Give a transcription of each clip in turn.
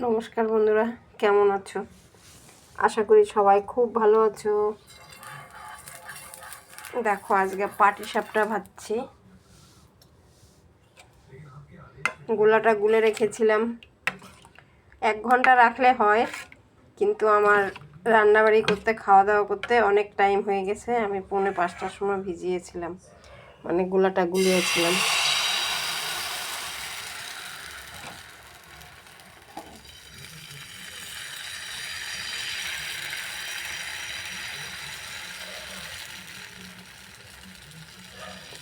নমস্কার বন্ধুরা, কেমন আছো? আশা করি সবাই খুব ভালো আছো। দেখো, আজকে পাটিসাপটা ভাজছি। গোলাটা গুলে রেখেছিলাম, 1 ঘন্টা রাখলে হয়, কিন্তু আমার রান্নাবাড়ি করতে খাওয়া দাওয়া করতে অনেক টাইম হয়ে গেছে। আমি 4:45টার সময় ভিজিয়েছিলাম, মানে গোলাটা গুলিয়েছিলাম।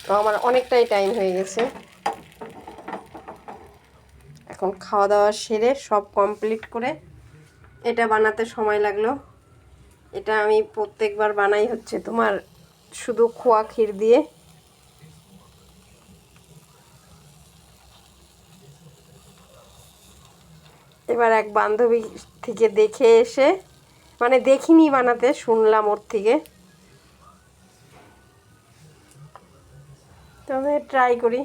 তো আমার অনেকটাই টাইম হয়ে গেছে। এখন খাওয়া দাওয়া সেরে সব কমপ্লিট করে এটা বানাতে সময় লাগলো। এটা আমি প্রত্যেকবার বানাই হচ্ছে তোমার শুধু খোয়া ক্ষীর দিয়ে। এবার এক বান্ধবী থেকে দেখে এসে, মানে দেখিনি বানাতে, শুনলাম ওর থেকে, তবে ট্রাই করি।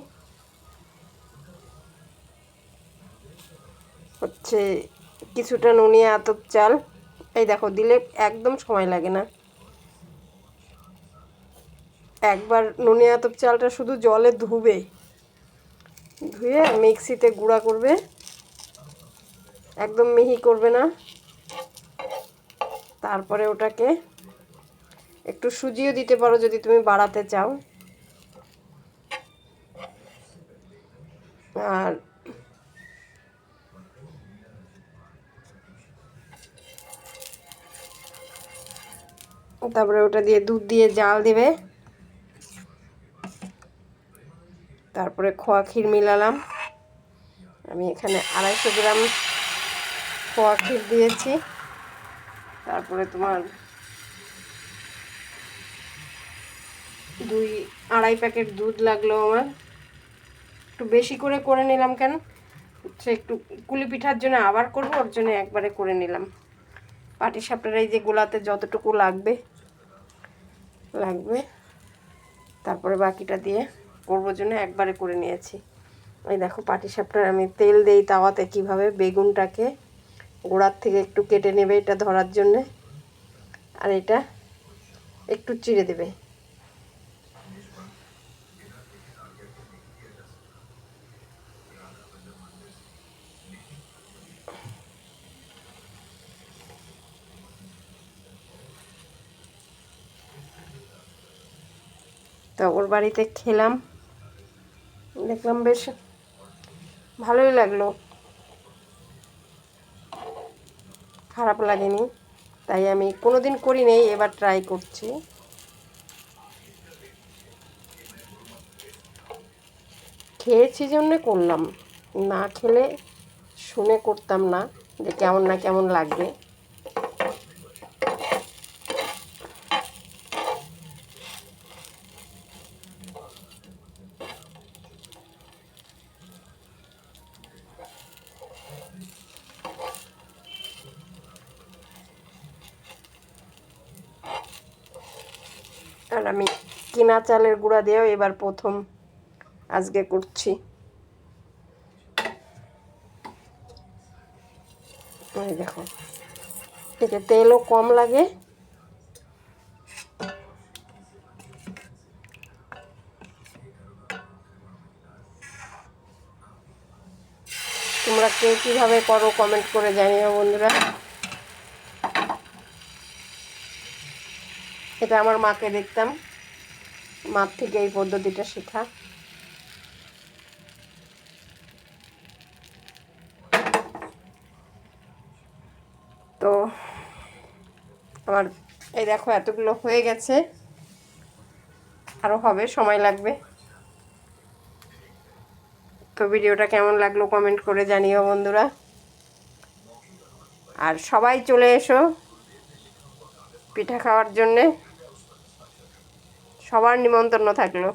হচ্ছে কিছুটা নুনিয়া আতপ চাল, এই দেখো দিলে একদম সময় লাগে না। একবার নুনিয়া আতপ চালটা শুধু জলে ধুয়ে মিক্সিতে গুঁড়া করবে, একদম মিহি করবে না। তারপরে ওটাকে একটু সুজিও দিতে পারো যদি তুমি বাড়াতে চাও। আর তারপরে ওটা দিয়ে দুধ দিয়ে জাল দেবে। তারপরে খোয়া ক্ষীর মিলালাম। আমি এখানে 250 গ্রাম খোয়া ক্ষীর দিয়েছি। তারপরে তোমার 2-2.5 প্যাকেট দুধ লাগলো আমার। একটু বেশি করে নিলাম, কেন হচ্ছে একটু কুলি পিঠার জন্য আবার করবো, ওর জন্য একবারে করে নিলাম। পাটিসাপটার এই যে গোলাতে যতটুকু লাগবে তারপরে বাকিটা দিয়ে করবোর জন্য একবারে করে নিয়েছি। এই দেখো পাটিসাপটার আমি তেল দেই তাওয়াতে কিভাবে। বেগুনটাকে গোড়ার থেকে একটু কেটে নেবে এটা ধরার জন্যে, আর এটা একটু চিড়ে দেবে। তো ওর বাড়িতে খেলাম, দেখলাম বেশ ভালোই লাগলো, খারাপ লাগেনি। তাই আমি কোনোদিন করি নেই, এবার ট্রাই করছি। খেয়েছি জন্যে করলাম, না খেলে শুনে করতাম না যে কেমন না কেমন লাগবে। আর আমি কিনা চালের গুঁড়া দিয়েও এবার প্রথম আজকে করছি। এই দেখো, এতে তেলও কম লাগে। তোমরা কে কীভাবে করো কমেন্ট করে জানিও বন্ধুরা। এটা আমার মাকে দেখতাম, মার থেকে এই পদ্ধতিটা শেখা। তো আমার এই দেখো এতগুলো হয়ে গেছে, আরও হবে, সময় লাগবে। তো ভিডিওটা কেমন লাগলো কমেন্ট করে জানিও বন্ধুরা। আর সবাই চলে এসো পিঠা খাওয়ার জন্যে, সবার নিমন্ত্রণ থাকলো।